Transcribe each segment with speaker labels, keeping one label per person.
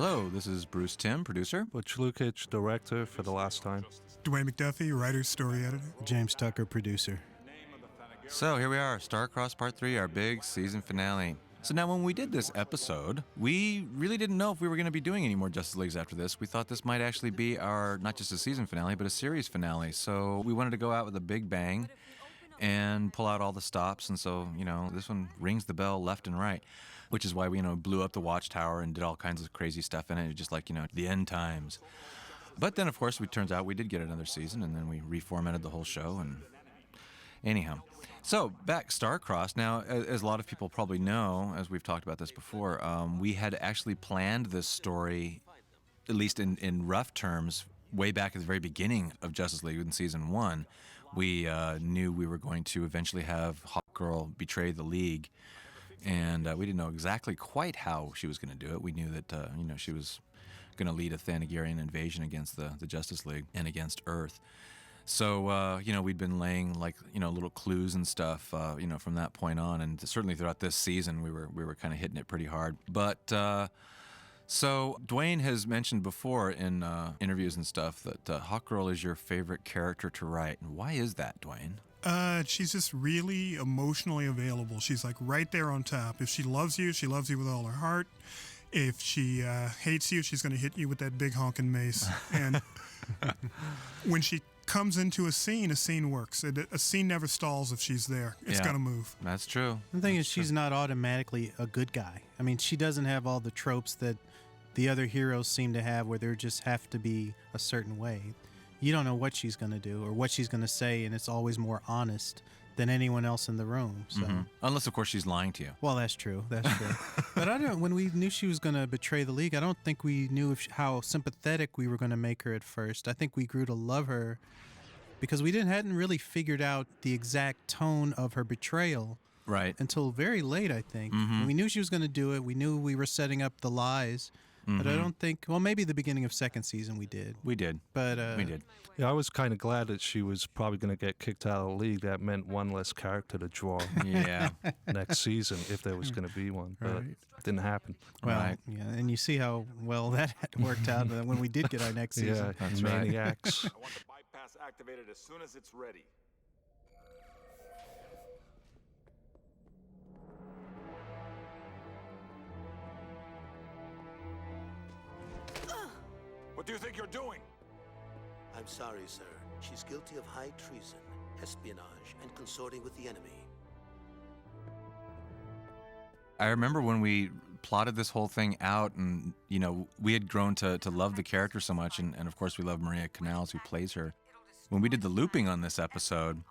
Speaker 1: Hello, this is Bruce Timm, producer.
Speaker 2: Butch, Lukic, director for the last time.
Speaker 3: Dwayne McDuffie, writer, story editor.
Speaker 4: James Tucker, producer.
Speaker 1: So here we are, Starcrossed Part 3, our big season finale. So now when we did this episode, we really didn't know if we were going to be doing any more Justice Leagues after this. We thought this might actually be our, not just a season finale, but a series finale. So we wanted to go out with a big bang and pull out all the stops. And so, this one rings the bell left and right, which is why we, blew up the Watchtower and did all kinds of crazy stuff in it, just like, the end times. But then, of course, it turns out we did get another season, and then we reformatted the whole show, and anyhow. So, back Starcrossed. Now, as a lot of people probably know, as we've talked about this before, we had actually planned this story, at least in rough terms, way back at the very beginning of Justice League in Season 1. We knew we were going to eventually have Hawkgirl betray the League, and we didn't know exactly quite how she was going to do it. We knew that, she was going to lead a Thanagarian invasion against the Justice League and against Earth. So, we'd been laying little clues and stuff, from that point on, and certainly throughout this season, we were kind of hitting it pretty hard. But so Dwayne has mentioned before in interviews and stuff that Hawkgirl is your favorite character to write. And why is that, Dwayne?
Speaker 3: She's just really emotionally available. She's like right there on top. If she loves you with all her heart. If she hates you, she's going to hit you with that big honking mace. And when she comes into a scene works. A scene never stalls if she's there. It's got to move.
Speaker 1: That's true.
Speaker 4: The thing is, she's not automatically a good guy. I mean, she doesn't have all the tropes that the other heroes seem to have where they just have to be a certain way. You don't know what she's going to do or what she's going to say, and it's always more honest than anyone else in the room. So,
Speaker 1: Unless, of course, she's lying to you.
Speaker 4: Well, that's true. That's true. But when we knew she was going to betray the League, I don't think we knew how sympathetic we were going to make her at first. I think we grew to love her because we hadn't really figured out the exact tone of her betrayal.
Speaker 1: Right.
Speaker 4: Until very late, I think. We knew she was going to do it. We knew we were setting up the lies. But I don't think, well, maybe the beginning of second season we did.
Speaker 1: We did.
Speaker 4: But
Speaker 1: we did.
Speaker 2: Yeah, I was kind of glad that she was probably going to get kicked out of the league. That meant one less character to draw next season if there was going to be one. But it didn't happen.
Speaker 4: Well, yeah, and you see how well that worked out when we did get our next season.
Speaker 2: Yeah,
Speaker 1: that's
Speaker 2: maniacs.
Speaker 5: I want the bypass activated as soon as it's ready. What do you think you're doing?
Speaker 6: I'm sorry, sir. She's guilty of high treason, espionage, and consorting with the enemy.
Speaker 1: I remember when we plotted this whole thing out and, we had grown to love the character so much, and of course we love Maria Canals, who plays her. When we did the looping on this episode,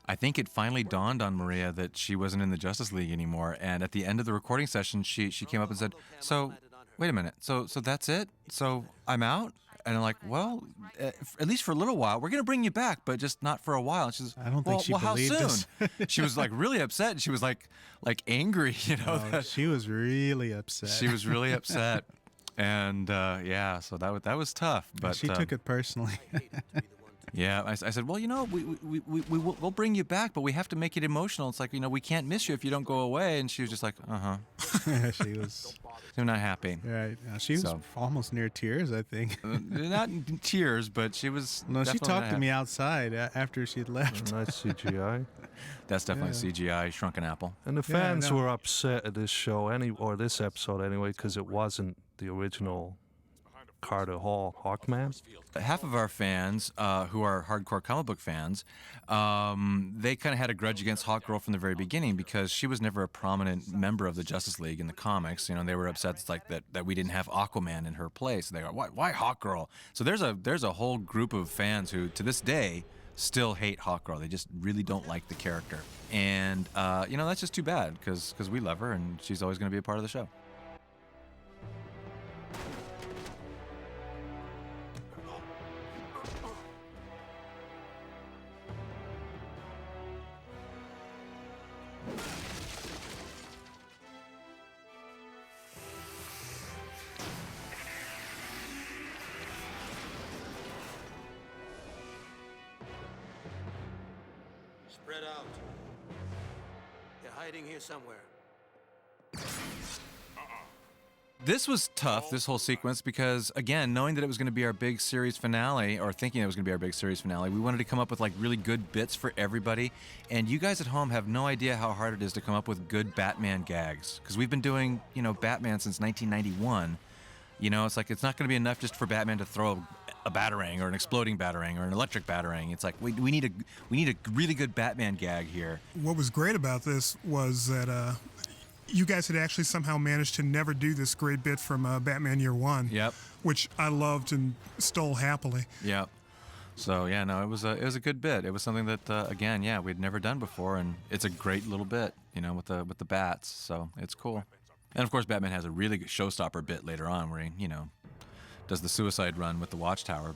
Speaker 1: I think it finally dawned on Maria that she wasn't in the Justice League anymore, and at the end of the recording session, she came up and said, so, wait a minute, so that's it? So I'm out? And I'm like, well, at least for a little while. We're going to bring you back, but just not for a while. And she says,
Speaker 4: I don't think she
Speaker 1: how
Speaker 4: believed
Speaker 1: soon? She was like really upset. She was like angry,
Speaker 4: She was really upset.
Speaker 1: She was really upset. And so that was tough. But
Speaker 4: she took it personally.
Speaker 1: Yeah, I said, well, we'll bring you back, but we have to make it emotional. It's like, we can't miss you if you don't go away. And she was just like,
Speaker 4: She was
Speaker 1: not happy.
Speaker 4: Right. She was almost near tears, I think.
Speaker 1: Not in tears, but she was.
Speaker 4: No, she talked to me outside after she'd left.
Speaker 2: Nice CGI.
Speaker 1: That's definitely CGI, shrunken apple.
Speaker 2: And the fans were upset at this show, or this episode anyway, because it wasn't the original Carter Hall Hawkman.
Speaker 1: Half of our fans, who are hardcore comic book fans, they kind of had a grudge against Hawkgirl from the very beginning because she was never a prominent member of the Justice League in the comics. They were upset that we didn't have Aquaman in her place. They go, why Hawkgirl? So there's a whole group of fans who, to this day, still hate Hawkgirl. They just really don't like the character. And, that's just too bad because we love her and she's always going to be a part of the show.
Speaker 6: Spread out. They're hiding here somewhere.
Speaker 1: This was tough, this whole sequence, because, again, knowing that it was going to be our big series finale, or thinking it was going to be our big series finale, we wanted to come up with, like, really good bits for everybody. And you guys at home have no idea how hard it is to come up with good Batman gags. Because we've been doing, Batman since 1991. It's like, it's not going to be enough just for Batman to throw a batarang or an exploding batarang or an electric batarang. It's like, we need a really good Batman gag here.
Speaker 3: What was great about this was that you guys had actually somehow managed to never do this great bit from Batman Year One.
Speaker 1: Yep.
Speaker 3: Which I loved and stole happily.
Speaker 1: Yep. So yeah, no, it was a good bit. It was something that again, yeah, we'd never done before, and it's a great little bit, with the bats. So it's cool. And of course, Batman has a really good showstopper bit later on where he, does the suicide run with the Watchtower.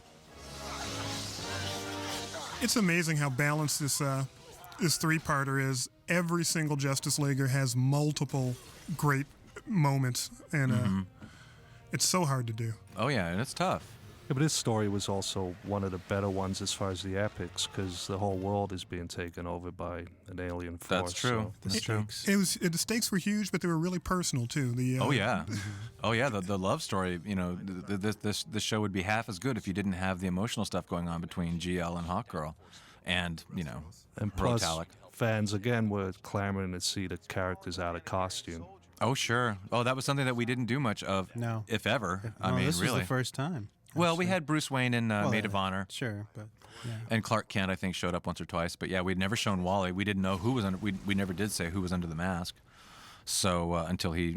Speaker 3: It's amazing how balanced this three-parter is. Every single Justice Leaguer has multiple great moments, and it's so hard to do.
Speaker 1: Oh yeah, and it's tough.
Speaker 2: Yeah, but his story was also one of the better ones as far as the epics, because the whole world is being taken over by an alien force.
Speaker 1: That's true.
Speaker 2: So.
Speaker 1: That's true.
Speaker 3: The stakes were huge, but they were really personal too.
Speaker 1: Oh yeah, the love story. This show would be half as good if you didn't have the emotional stuff going on between GL and Hawkgirl, and
Speaker 2: and plus,
Speaker 1: Rotalic.
Speaker 2: Fans again were clamoring to see the characters out of costume.
Speaker 1: Oh sure. Oh, that was something that we didn't do much of.
Speaker 4: No.
Speaker 1: If ever.
Speaker 4: This was the first time.
Speaker 1: Well, we had Bruce Wayne in Maid of Honor.
Speaker 4: Sure, but yeah.
Speaker 1: And Clark Kent, I think, showed up once or twice. But yeah, we'd never shown Wally. We didn't know who was under. We never did say who was under the mask. So until he,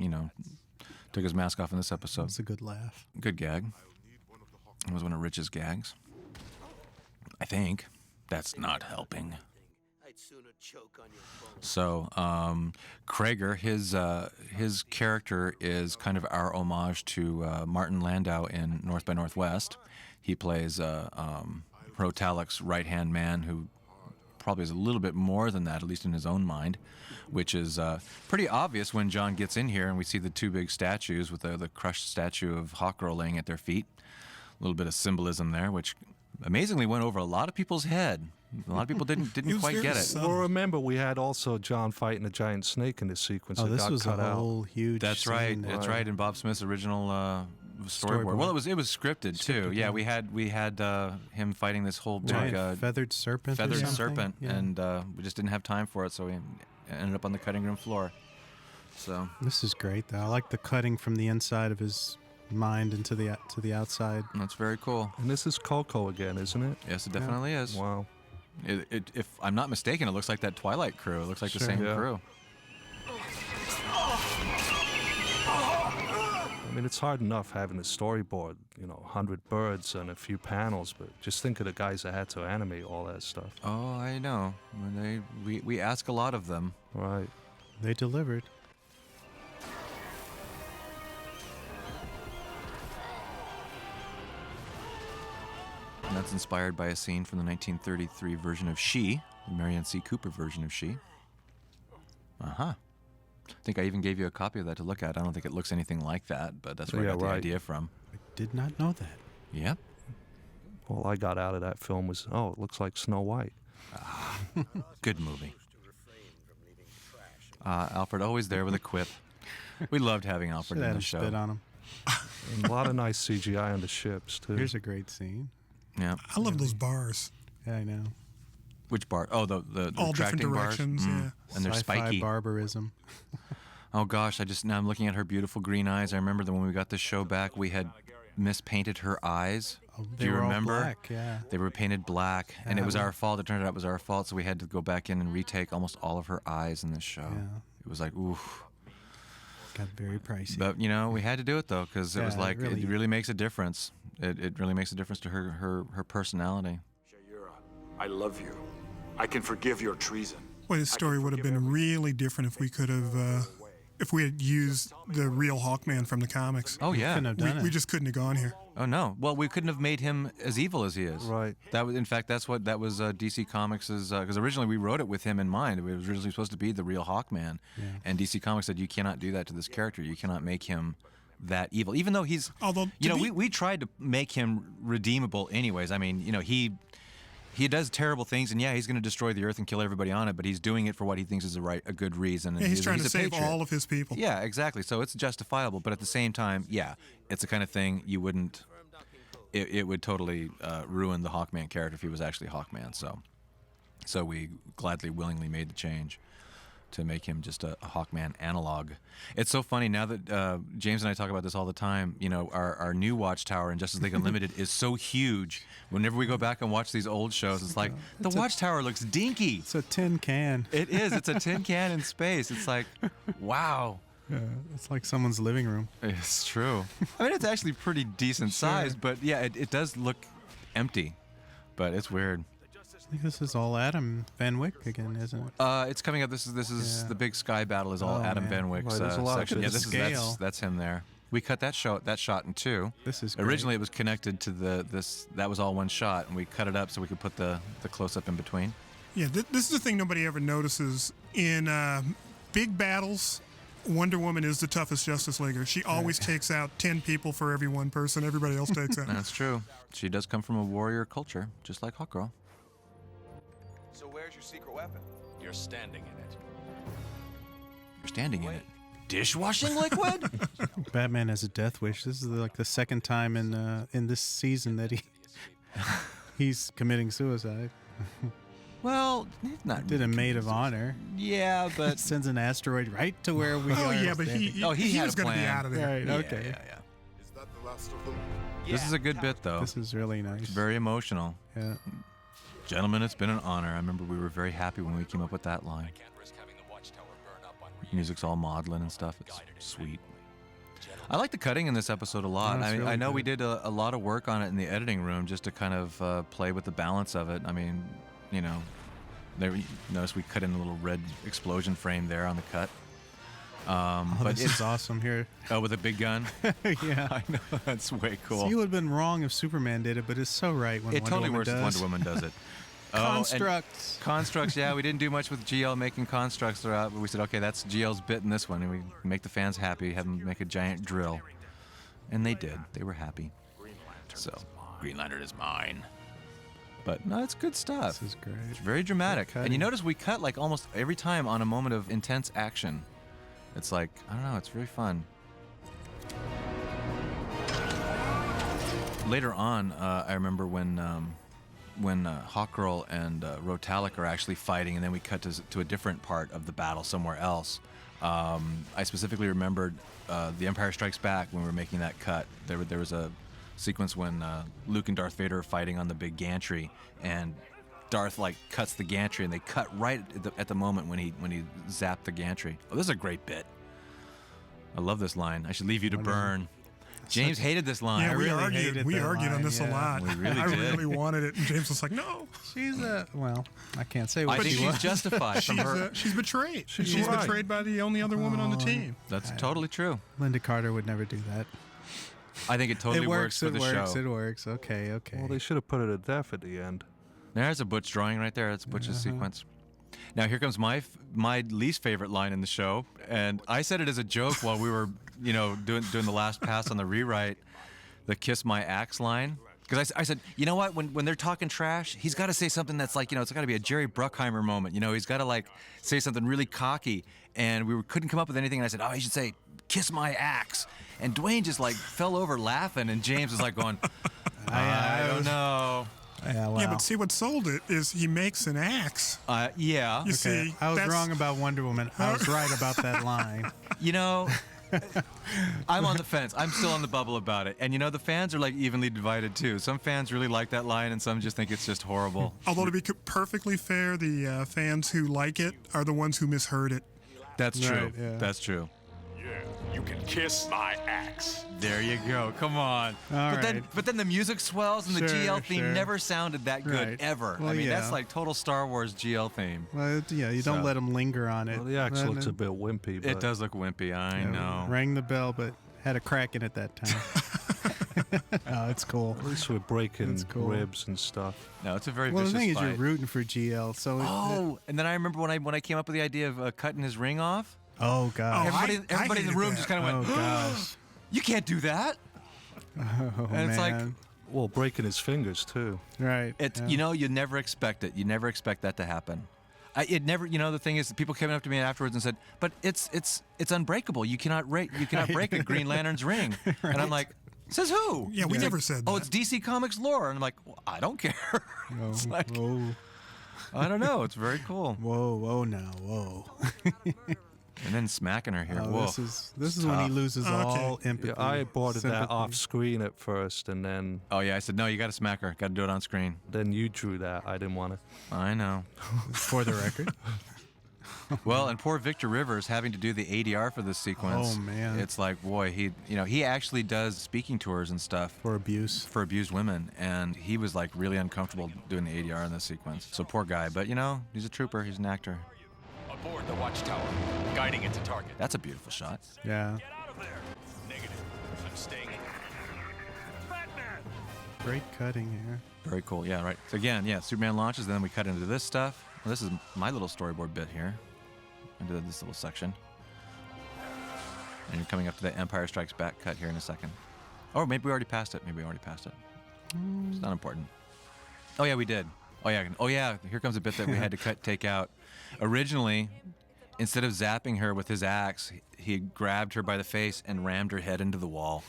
Speaker 1: took his mask off in this episode.
Speaker 4: It's a good laugh.
Speaker 1: Good gag. It was one of Rich's gags. I think that's not helping.
Speaker 6: I'd sooner choke on your bone.
Speaker 1: So, Krager, his character is kind of our homage to Martin Landau in North by Northwest. He plays Rotalic's right-hand man, who probably is a little bit more than that, at least in his own mind, which is pretty obvious when John gets in here and we see the two big statues with the crushed statue of Hawkgirl laying at their feet. A little bit of symbolism there, which amazingly went over a lot of people's head. A lot of people didn't quite get it.
Speaker 2: Well, remember, we had also John fighting a giant snake in this sequence that
Speaker 4: this
Speaker 2: got
Speaker 4: was
Speaker 2: cut
Speaker 4: a
Speaker 2: out.
Speaker 4: whole huge
Speaker 1: That's
Speaker 4: scene
Speaker 1: right.
Speaker 4: that-
Speaker 1: That's right. In Bob Smith's original storyboard. Well, it was scripted too. Yeah, we had him fighting this whole big
Speaker 4: Giant feathered serpent. or
Speaker 1: feathered
Speaker 4: something?
Speaker 1: serpent,
Speaker 4: Yeah.
Speaker 1: and we just didn't have time for it, so we ended up on the cutting room floor. So
Speaker 4: This is great, though. I like the cutting from the inside of his mind into the outside.
Speaker 1: that's very cool.
Speaker 2: And this is Coco again, isn't it?
Speaker 1: Yes, it definitely is.
Speaker 2: Wow.
Speaker 1: If I'm not mistaken, it looks like that Twilight crew. It looks like the
Speaker 4: Sure.
Speaker 1: same
Speaker 2: Yeah.
Speaker 1: crew.
Speaker 2: I mean, it's hard enough having a storyboard, 100 birds and a few panels, but just think of the guys that had to animate all that stuff.
Speaker 1: Oh, I know. We ask a lot of them.
Speaker 2: Right.
Speaker 4: They delivered.
Speaker 1: And that's inspired by a scene from the 1933 version of She, the Marianne C. Cooper version of She. I think I even gave you a copy of that to look at. I don't think it looks anything like that, but that's where I got the idea from.
Speaker 4: I did not know that.
Speaker 1: Yep.
Speaker 2: All I got out of that film was, it looks like Snow White.
Speaker 1: Good movie. Alfred always there with a quip. We loved having Alfred in the show.
Speaker 4: Spit on him.
Speaker 2: And a lot of nice CGI on the ships, too.
Speaker 4: Here's a great scene.
Speaker 1: Yeah.
Speaker 3: I love those bars.
Speaker 4: Yeah, I know.
Speaker 1: Which bar? Oh, the
Speaker 3: All different
Speaker 1: retracting bars.
Speaker 3: directions, yeah.
Speaker 1: And they're
Speaker 4: Sci-fi
Speaker 1: spiky.
Speaker 4: barbarism.
Speaker 1: Oh gosh, now I'm looking at her beautiful green eyes. I remember that when we got this show back, we had mispainted her eyes. Do
Speaker 4: They
Speaker 1: you
Speaker 4: were all
Speaker 1: remember?
Speaker 4: black, yeah.
Speaker 1: They were painted black, and it was our fault. It turned out it was our fault, so we had to go back in and retake almost all of her eyes in this show.
Speaker 4: Yeah.
Speaker 1: It was like, oof.
Speaker 4: Got very pricey.
Speaker 1: But we had to do it though, because it was
Speaker 4: Yeah,
Speaker 1: like
Speaker 4: really-
Speaker 1: it really makes a difference. It really makes a difference to her personality.
Speaker 5: Shayura, I love you. I can forgive your treason.
Speaker 3: Well, this story would have been really different if we could have, if we had used the real Hawkman from the comics.
Speaker 1: Oh yeah.
Speaker 4: Couldn't have done
Speaker 3: We
Speaker 4: it.
Speaker 3: just couldn't have gone here.
Speaker 1: Oh no. Well, we couldn't have made him as evil as he is.
Speaker 2: Right.
Speaker 1: That was, in fact, that was DC Comics' because originally we wrote it with him in mind. It was originally supposed to be the real Hawkman, and DC Comics said you cannot do that to this character. You cannot make him that evil, even though he's.
Speaker 3: Although,
Speaker 1: we tried to make him redeemable, anyways. I mean, he does terrible things, and yeah, he's going to destroy the Earth and kill everybody on it, but he's doing it for what he thinks is a good reason. And
Speaker 3: Yeah, he's trying to
Speaker 1: a
Speaker 3: save
Speaker 1: patriot.
Speaker 3: all of his people.
Speaker 1: Yeah, exactly. So it's justifiable, but at the same time, yeah, it's the kind of thing you wouldn't. It would totally ruin the Hawkman character if he was actually Hawkman. So we gladly, willingly made the change to make him just a Hawkman analog. It's so funny now that James and I talk about this all the time. You know, our new Watchtower in Justice League Unlimited is so huge. Whenever we go back and watch these old shows, it's like the Watchtower looks dinky.
Speaker 4: It's a tin can.
Speaker 1: It is. It's a tin can in space. It's like, wow.
Speaker 4: Yeah, it's like someone's living room.
Speaker 1: It's true. I mean, it's actually pretty decent size, but yeah, it does look empty. But it's weird.
Speaker 4: I think this is all Adam Van Wyck again, isn't it?
Speaker 1: It's coming up. This is
Speaker 4: Yeah.
Speaker 1: the big sky battle. Is all Adam
Speaker 4: man.
Speaker 1: Van Wyck's
Speaker 2: Right, there's a lot of
Speaker 1: section.
Speaker 2: good
Speaker 1: Yeah, this
Speaker 4: scale.
Speaker 1: is that's him there. We cut that shot in two.
Speaker 4: This is great.
Speaker 1: Originally it was connected to that was all one shot, and we cut it up so we could put the close up in between.
Speaker 3: Yeah, this is the thing nobody ever notices. In big battles, Wonder Woman is the toughest Justice Leaguer. She always takes out 10 people for every one person everybody else takes out.
Speaker 1: That's true. She does come from a warrior culture, just like Hawkgirl.
Speaker 7: So where's your secret weapon? You're standing in it.
Speaker 1: You're standing in it. Dishwashing liquid?
Speaker 4: Batman has a death wish. This is like the second time in this season that he's committing suicide.
Speaker 1: Well, not.
Speaker 4: Did a maid of honor.
Speaker 1: Yeah, but
Speaker 4: Sends an asteroid right to where we
Speaker 3: Oh
Speaker 4: are.
Speaker 3: yeah, but
Speaker 4: standing.
Speaker 1: he had
Speaker 3: was
Speaker 1: a
Speaker 3: going to be
Speaker 1: plan.
Speaker 3: out of there.
Speaker 4: Right.
Speaker 1: Yeah,
Speaker 4: Okay.
Speaker 1: yeah.
Speaker 8: Is that the last of them?
Speaker 1: This is a good bit, though.
Speaker 4: This is really nice.
Speaker 1: It's very emotional.
Speaker 4: Yeah.
Speaker 1: Gentlemen, it's been an honor. I remember we were very happy when we came up with that line.
Speaker 7: Can't risk having the Watchtower burn up on
Speaker 1: Music's all maudlin and stuff. It's sweet. I like the cutting in this episode a lot.
Speaker 4: Yeah, it's
Speaker 1: I mean,
Speaker 4: really
Speaker 1: I know
Speaker 4: good.
Speaker 1: we did a lot of work on it in the editing room just to kind of play with the balance of it. I mean, you know, there you notice we cut in a little red explosion frame there on the cut.
Speaker 4: Oh,
Speaker 1: But
Speaker 4: this is awesome here.
Speaker 1: oh, with a big gun.
Speaker 4: Yeah.
Speaker 1: I know, that's way cool.
Speaker 4: So you would have been wrong if Superman did it, but it's so right when
Speaker 1: It
Speaker 4: Wonder
Speaker 1: totally
Speaker 4: Woman
Speaker 1: works
Speaker 4: does.
Speaker 1: if Wonder Woman does it. Oh, and
Speaker 4: Constructs.
Speaker 1: constructs, yeah, we didn't do much with GL making constructs throughout, but we said, okay, that's GL's bit in this one, and we make the fans happy, have them make a giant drill. And they did. They were happy. So, Green Lantern is mine. But no, it's good stuff.
Speaker 4: This is great.
Speaker 1: It's very dramatic.
Speaker 4: Good
Speaker 1: And you
Speaker 4: cutting.
Speaker 1: notice we cut like almost every time on a moment of intense action. It's like, I don't know, it's very fun. Later on, I remember when Hawkgirl and Rotalic are actually fighting, and then we cut to a different part of the battle somewhere else. I specifically remembered The Empire Strikes Back when we were making that cut. There was a sequence when Luke and Darth Vader are fighting on the big gantry, and Darth like cuts the gantry, and they cut right at the moment when he zapped the gantry. Oh, this is a great bit. I love this line. I should leave you to burn. James hated this line.
Speaker 3: Yeah, we
Speaker 4: really
Speaker 3: argued.
Speaker 4: hated
Speaker 3: We
Speaker 4: that
Speaker 3: argued on
Speaker 4: line,
Speaker 3: this a
Speaker 4: yeah.
Speaker 3: lot.
Speaker 1: We really
Speaker 3: I
Speaker 1: did.
Speaker 3: really wanted it, and James was like, "No,
Speaker 4: She's well, I can't say
Speaker 1: I
Speaker 4: what
Speaker 1: think
Speaker 4: she
Speaker 1: she's
Speaker 4: was.
Speaker 1: justified from her.
Speaker 3: she's betrayed. She's
Speaker 2: right.
Speaker 3: betrayed by the only other woman on the team."
Speaker 1: That's totally true.
Speaker 4: Linda Carter would never do that.
Speaker 1: I think it totally
Speaker 4: It works.
Speaker 1: for
Speaker 4: It
Speaker 1: the
Speaker 4: works.
Speaker 1: show.
Speaker 4: It works. Okay. Okay.
Speaker 2: Well, they should have put it at death at the end.
Speaker 1: There's a Butch drawing right there. That's Butch's sequence. Now here comes my least favorite line in the show, and I said it as a joke while we were, doing the last pass on the rewrite, the "kiss my axe" line. Because I said, you know what? When they're talking trash, he's got to say something that's like, it's got to be a Jerry Bruckheimer moment. He's got to like say something really cocky, and we couldn't come up with anything. And I said, he should say, "Kiss my axe." And Dwayne just like fell over laughing, and James was like going, I don't know.
Speaker 4: Yeah. Wow.
Speaker 3: Yeah, but see what sold it is he makes an axe.
Speaker 1: Yeah.
Speaker 3: You
Speaker 4: Okay,
Speaker 3: see,
Speaker 4: I was
Speaker 3: that's-
Speaker 4: wrong about Wonder Woman. I was right about that line.
Speaker 1: I'm on the fence. I'm still on the bubble about it. And the fans are like evenly divided too. Some fans really like that line, and some just think it's just horrible.
Speaker 3: Although to be perfectly fair, the fans who like it are the ones who misheard it.
Speaker 1: That's true.
Speaker 4: Right, yeah.
Speaker 1: That's true.
Speaker 5: Yeah, you can kiss my axe.
Speaker 1: There you go. Come on.
Speaker 4: All
Speaker 1: Then,
Speaker 4: right.
Speaker 1: but then the music swells, and the
Speaker 4: Sure,
Speaker 1: GL theme
Speaker 4: sure.
Speaker 1: never sounded that good
Speaker 4: Right.
Speaker 1: ever.
Speaker 4: Well,
Speaker 1: I mean, that's
Speaker 4: yeah.
Speaker 1: like total Star Wars GL theme.
Speaker 4: Well, yeah, you don't
Speaker 1: So-
Speaker 4: let them linger on it.
Speaker 2: Well, the axe
Speaker 4: Then-
Speaker 2: looks a bit wimpy. But
Speaker 1: It does look wimpy. I
Speaker 4: yeah,
Speaker 1: know.
Speaker 4: Rang the bell, but had a crack in it that time. Oh, it's cool.
Speaker 2: At least we're breaking
Speaker 4: That's cool.
Speaker 2: ribs and stuff.
Speaker 1: No, it's a very
Speaker 4: Well, the
Speaker 1: vicious
Speaker 4: thing is,
Speaker 1: fight.
Speaker 4: you're rooting for GL, so.
Speaker 1: Oh, and then I remember when I came up with the idea of cutting his ring off.
Speaker 4: Oh gosh.
Speaker 3: Oh,
Speaker 1: Everybody in the
Speaker 3: hated
Speaker 1: room
Speaker 3: that.
Speaker 1: just kind of
Speaker 4: Oh
Speaker 1: went,
Speaker 4: gosh.
Speaker 1: "You can't do that."
Speaker 4: Oh
Speaker 1: And it's like,
Speaker 4: man.
Speaker 2: Well, breaking his fingers too.
Speaker 4: Right.
Speaker 1: It's
Speaker 4: yeah.
Speaker 1: you know, you never expect it. You never expect that to happen. It never. You know, the thing is, people came up to me afterwards and said, "But it's unbreakable. You cannot break a Green Lantern's ring."
Speaker 4: Right.
Speaker 1: And I'm like, "Says who?"
Speaker 3: Yeah, we never said that.
Speaker 1: Oh, it's DC Comics lore. And I'm like, well, I don't care.
Speaker 4: Whoa,
Speaker 1: It's like,
Speaker 4: whoa,
Speaker 1: I don't know. It's very cool.
Speaker 4: whoa, now, whoa.
Speaker 1: And then smacking her here.
Speaker 4: Oh,
Speaker 1: Whoa.
Speaker 4: this is when he loses all empathy.
Speaker 2: Yeah, I bought that
Speaker 4: sympathy.
Speaker 2: off screen at first, and then
Speaker 1: Oh yeah, I said no. You got to smack her. Got to do it on screen.
Speaker 2: you drew that. I didn't want to.
Speaker 1: I know.
Speaker 4: For the record.
Speaker 1: Well, and poor Victor Rivers having to do the ADR for this sequence.
Speaker 4: Oh, man.
Speaker 1: It's like, boy, he actually does speaking tours and stuff
Speaker 4: For abuse.
Speaker 1: for abused women, and he was like really uncomfortable doing the ADR in this sequence. So poor guy, but he's a trooper. He's an actor.
Speaker 7: Aboard the watchtower, guiding it to target.
Speaker 1: That's a beautiful shot.
Speaker 4: Yeah.
Speaker 7: Get out of there! Negative. I'm staying in.
Speaker 4: Great cutting here.
Speaker 1: Very cool. Yeah, right. So again, Superman launches, then we cut into this stuff. Well, this is my little storyboard bit here. Into this little section. And you're coming up to the Empire Strikes Back cut here in a second. Or maybe we already passed it. It's not important. Oh yeah, we did. Oh yeah. Here comes a bit that we had to take out. Originally, instead of zapping her with his axe, he grabbed her by the face and rammed her head into the wall.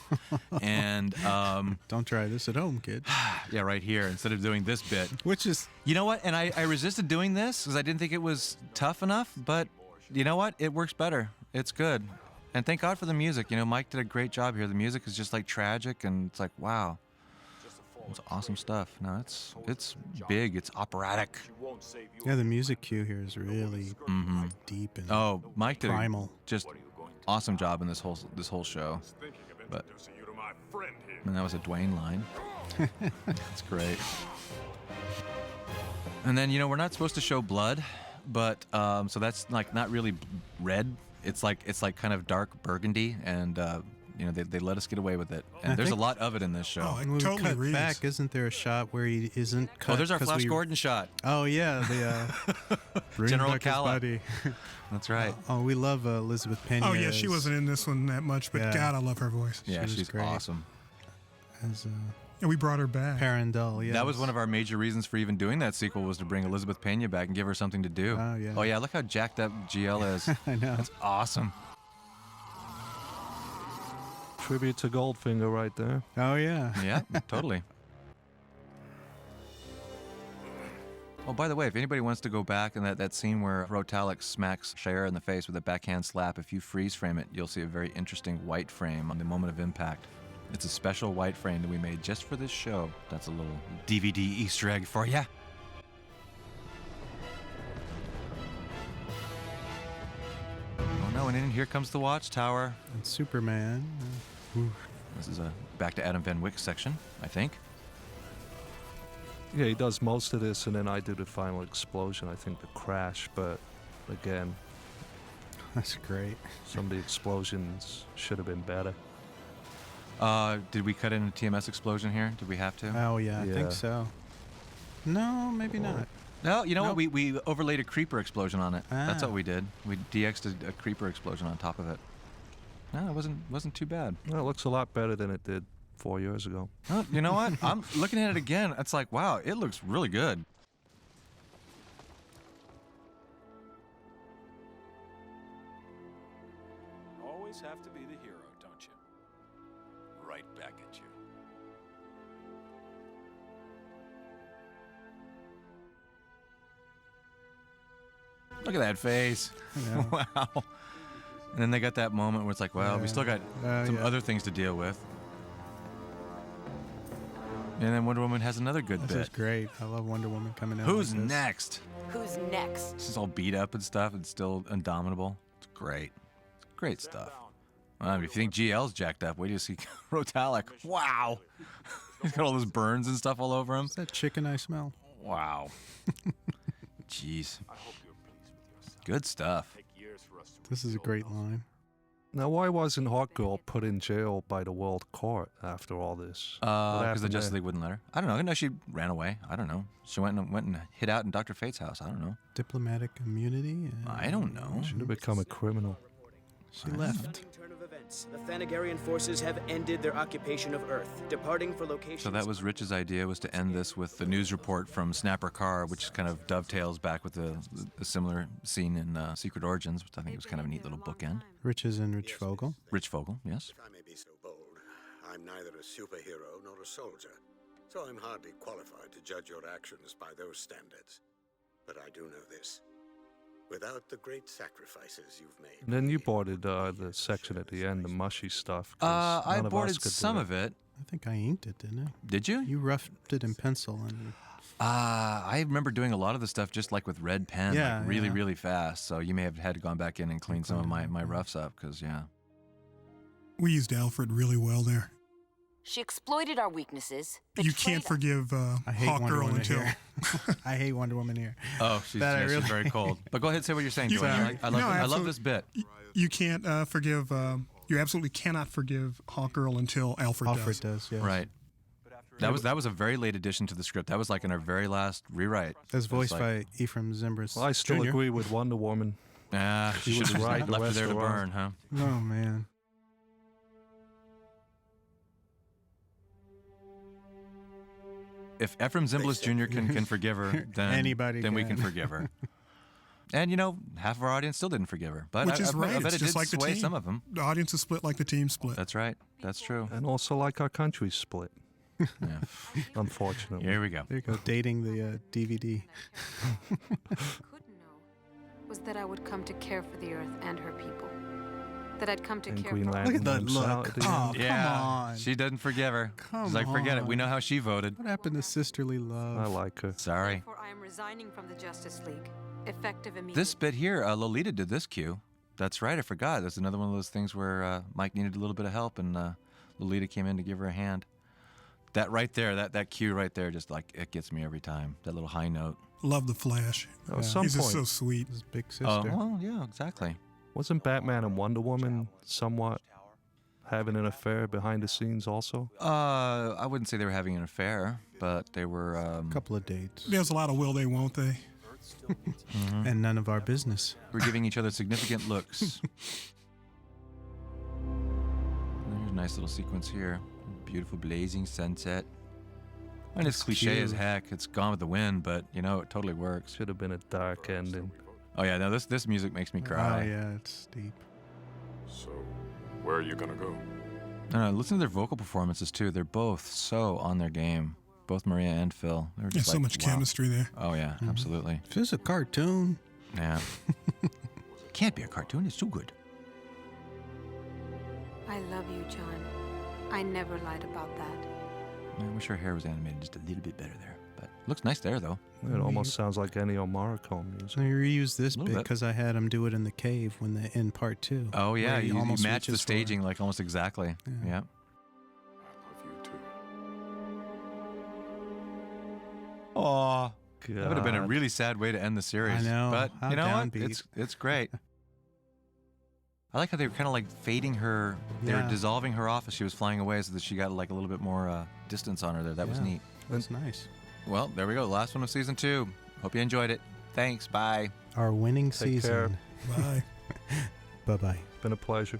Speaker 1: And
Speaker 4: Don't try this at home, kid.
Speaker 1: yeah, right here. Instead of doing this bit,
Speaker 4: Which is
Speaker 1: you know what? And I resisted doing this because I didn't think it was tough enough. But you know what? It works better. It's good. And thank God for the music. Mike did a great job here. The music is just like tragic, and it's like, wow. It's awesome stuff. No, it's big. It's operatic.
Speaker 4: the music cue here is really deep and
Speaker 1: Oh, Mike did
Speaker 4: primal.
Speaker 1: just awesome job in this whole show. But and that was a Dwayne line. That's great. And then we're not supposed to show blood, but so that's like not really red. It's like kind of dark burgundy, and they let us get away with it. And
Speaker 4: I
Speaker 1: there's a
Speaker 4: think-
Speaker 1: lot of it in this show.
Speaker 3: Oh,
Speaker 4: When we
Speaker 3: totally
Speaker 4: cut
Speaker 3: reads.
Speaker 4: back, isn't there a shot where he isn't cut?
Speaker 1: Oh, there's our
Speaker 4: 'cause
Speaker 1: Flash
Speaker 4: we-
Speaker 1: Gordon shot.
Speaker 4: Oh yeah, the bring
Speaker 1: General
Speaker 4: back his
Speaker 1: Calla.
Speaker 4: buddy.
Speaker 1: That's right.
Speaker 4: Oh, we love Elizabeth Pena.
Speaker 3: Oh yeah, she wasn't in this one that much, but
Speaker 4: Yeah.
Speaker 3: God, I love her voice.
Speaker 1: Yeah,
Speaker 4: was
Speaker 1: she's
Speaker 4: great.
Speaker 1: awesome.
Speaker 4: as
Speaker 3: And we brought her back.
Speaker 4: Parandel. Yeah,
Speaker 1: That was one of our major reasons for even doing that sequel, was to bring Elizabeth Pena back and give her something to do.
Speaker 4: Oh, yeah.
Speaker 1: Oh yeah, look how jacked up GL is.
Speaker 4: I know.
Speaker 1: That's awesome.
Speaker 2: Tribute to Goldfinger right there.
Speaker 4: Oh yeah.
Speaker 1: Yeah, totally. Oh, by the way, if anybody wants to go back in that scene where Rotalic smacks Cher in the face with a backhand slap, if you freeze frame it, you'll see a very interesting white frame on the moment of impact. It's a special white frame that we made just for this show. That's a little DVD Easter egg for ya. Oh no, and then here comes the Watchtower.
Speaker 4: And Superman.
Speaker 1: This is a back to Adam Van Wyck section, I think.
Speaker 2: Yeah, he does most of this, and then I do the final explosion. I think the crash, but again,
Speaker 4: That's great.
Speaker 2: some of the explosions should have been better.
Speaker 1: Did we cut in a TMS explosion here? Did we have to?
Speaker 4: Oh yeah, I
Speaker 2: Yeah.
Speaker 4: think so. No, maybe not.
Speaker 1: No, you know
Speaker 4: Nope.
Speaker 1: what? We overlaid a creeper explosion on it. That's
Speaker 4: Ah.
Speaker 1: what we did. We DX'd a creeper explosion on top of it. No, it wasn't too bad.
Speaker 2: Well, it looks a lot better than it did 4 years ago.
Speaker 1: Oh, you know what? I'm looking at it again. It's like, wow, it looks really good.
Speaker 7: Always have to be the hero, don't you? Right back at you.
Speaker 1: Look at that face.
Speaker 4: Yeah.
Speaker 1: Wow. And then they got that moment where it's like, well, we still got some
Speaker 4: yeah.
Speaker 1: other things to deal with. And then Wonder Woman has another good
Speaker 4: This
Speaker 1: bit.
Speaker 4: is great. I love Wonder Woman coming out.
Speaker 1: Who's
Speaker 4: like this.
Speaker 1: next?
Speaker 9: Who's next?
Speaker 1: She's all beat up and stuff and still indomitable. It's great. It's great stuff. Well, if you think GL's jacked up, wait till you see Rotalic. Wow. He's got all those burns and stuff all over him.
Speaker 4: What's that chicken I smell?
Speaker 1: Wow. Jeez. Good stuff.
Speaker 4: This is a great line.
Speaker 2: Now, why wasn't Hawkgirl put in jail by the World Court after all this? What
Speaker 1: Because the
Speaker 2: happened
Speaker 1: Justice
Speaker 2: there?
Speaker 1: League wouldn't let her. I don't know. No, she ran away. I don't know. She went and hid out in Dr. Fate's house. I don't know.
Speaker 4: Diplomatic immunity.
Speaker 1: I don't know.
Speaker 2: Should have become a criminal.
Speaker 4: She left.
Speaker 9: advance. The Thanagarian forces have ended their occupation of Earth, departing for locations...
Speaker 1: So that was Rich's idea, was to end this with the news report from Snapper Carr, which kind of dovetails back with the similar scene in Secret Origins, which I think was kind of a neat little bookend.
Speaker 4: Rich is in Rich Vogel.
Speaker 1: Rich Vogel, yes.
Speaker 6: If I may be so bold, I'm neither a superhero nor a soldier, so I'm hardly qualified to judge your actions by those standards. But I do know this. Without the great sacrifices you've made...
Speaker 2: And then you boarded the section at the end, the mushy stuff. 'cause
Speaker 1: I
Speaker 2: none of us
Speaker 1: boarded
Speaker 2: could do
Speaker 1: some of it.
Speaker 4: I think I inked it, didn't I?
Speaker 1: Did you?
Speaker 4: You roughed it in pencil. And
Speaker 1: I remember doing a lot of the stuff just like with red pen,
Speaker 4: Yeah,
Speaker 1: like really,
Speaker 4: yeah.
Speaker 1: really fast. So you may have had to gone back in and clean some of my roughs up, because, yeah.
Speaker 3: We used Alfred really well there.
Speaker 10: She exploited our weaknesses.
Speaker 3: You can't forgive
Speaker 4: I hate
Speaker 3: Hawk
Speaker 4: Wonder
Speaker 3: Girl
Speaker 4: Woman
Speaker 3: until...
Speaker 4: here. I hate Wonder Woman here.
Speaker 1: Oh, she's very cold. But go ahead and say what you're saying,
Speaker 3: You-
Speaker 1: Dwayne. I love this bit.
Speaker 3: You can't forgive... you absolutely cannot forgive Hawk Girl until Alfred does.
Speaker 4: Yes.
Speaker 1: Right. That was a very late addition to the script. That was like in our very last rewrite.
Speaker 4: That's voiced
Speaker 1: like,
Speaker 4: by Ephraim Zimbalist.
Speaker 2: Well, I still
Speaker 4: Jr.
Speaker 2: agree with Wonder Woman.
Speaker 1: She
Speaker 2: He was
Speaker 1: should have
Speaker 2: right, the
Speaker 1: left her
Speaker 2: rest
Speaker 1: there to
Speaker 2: are wrong.
Speaker 1: burn, huh?
Speaker 4: Oh, man.
Speaker 1: If Ephraim Zimbalist Jr. can forgive her, then
Speaker 4: Anybody
Speaker 1: then we
Speaker 4: can.
Speaker 1: can forgive her. And half of our audience still didn't forgive her, but
Speaker 3: Which is
Speaker 1: I
Speaker 3: right.
Speaker 1: bet
Speaker 3: It's
Speaker 1: it
Speaker 3: just
Speaker 1: did
Speaker 3: like the
Speaker 1: sway
Speaker 3: team.
Speaker 1: some of them.
Speaker 3: The audience is split like the team split.
Speaker 1: That's right. That's true.
Speaker 2: And also like our country split,
Speaker 1: Yeah.
Speaker 2: unfortunately.
Speaker 1: Here we go.
Speaker 4: There you go, dating the DVD.
Speaker 10: Couldn't know was that I would come to care for the Earth and her people. That I'd come to
Speaker 2: And
Speaker 10: care
Speaker 2: Green
Speaker 10: for...
Speaker 2: Lantern
Speaker 4: Look at that
Speaker 2: wimps out
Speaker 4: look.
Speaker 2: at the
Speaker 4: Oh,
Speaker 2: end.
Speaker 1: Yeah,
Speaker 4: come on.
Speaker 1: she doesn't forgive her.
Speaker 4: Come
Speaker 1: She's like, forget it. We
Speaker 4: on.
Speaker 1: know how she voted.
Speaker 4: What happened to sisterly love?
Speaker 2: I like her.
Speaker 1: Sorry.
Speaker 10: Therefore, I am resigning from the Justice League, effective immediately.
Speaker 1: This bit here, Lolita did this cue. That's right. I forgot. That's another one of those things where Mike needed a little bit of help, and Lolita came in to give her a hand. That right there, that cue right there, just like it gets me every time. That little high note.
Speaker 3: Love the Flash.
Speaker 2: At some
Speaker 3: He's just
Speaker 2: point,
Speaker 3: so sweet.
Speaker 4: His big sister.
Speaker 1: Oh, well, yeah, exactly.
Speaker 2: wasn't Batman and Wonder Woman somewhat having an affair behind the scenes also?
Speaker 1: I wouldn't say they were having an affair, but they were.
Speaker 4: A couple of dates.
Speaker 3: There's a lot of will they, won't they?
Speaker 4: And none of our business.
Speaker 1: We're giving each other significant looks. There's a nice little sequence here. Beautiful blazing sunset. And it's cliche as
Speaker 4: cute.
Speaker 1: heck. It's Gone with the Wind, but it totally works.
Speaker 2: Should have been a dark ending.
Speaker 1: Oh yeah, no, this music makes me
Speaker 4: Oh,
Speaker 1: cry.
Speaker 4: yeah, it's deep.
Speaker 8: So, where are you gonna go?
Speaker 1: No, listen to their vocal performances too. They're both so on their game. Both Maria and Phil. They're
Speaker 3: There's
Speaker 1: just
Speaker 3: so
Speaker 1: like,
Speaker 3: much
Speaker 1: wow.
Speaker 3: chemistry there.
Speaker 1: Oh yeah, absolutely.
Speaker 4: If this is a cartoon,
Speaker 1: Yeah. Can't be a cartoon. It's too good.
Speaker 10: I love you, John. I never lied about that.
Speaker 1: I wish her hair was animated just a little bit better there. But looks nice there though.
Speaker 2: It almost sounds like Ennio Morricone music.
Speaker 4: so you reused this
Speaker 1: Little
Speaker 4: bit
Speaker 1: bit.
Speaker 4: because I had him do it in the cave in part 2.
Speaker 1: Oh yeah,
Speaker 4: where he
Speaker 1: you
Speaker 4: almost
Speaker 1: matched the
Speaker 4: reaches for her.
Speaker 1: staging like almost exactly.
Speaker 4: Yeah.
Speaker 1: Yeah.
Speaker 8: I love you too.
Speaker 1: Aw. That would have been a
Speaker 2: God.
Speaker 1: really sad way to end the series.
Speaker 4: I know.
Speaker 1: But
Speaker 4: How
Speaker 1: you know what?
Speaker 4: downbeat.
Speaker 1: It's great. I like how they were kind of like fading her. They were
Speaker 4: Yeah.
Speaker 1: dissolving her off as she was flying away, so that she got like a little bit more distance on her there. That was
Speaker 4: Yeah.
Speaker 1: neat.
Speaker 4: That's nice.
Speaker 1: Well, there we go. Last one of season 2. Hope you enjoyed it. Thanks. Bye.
Speaker 4: Our winning
Speaker 2: Take care.
Speaker 4: season.
Speaker 3: Bye.
Speaker 4: Bye-bye.
Speaker 2: Been a pleasure.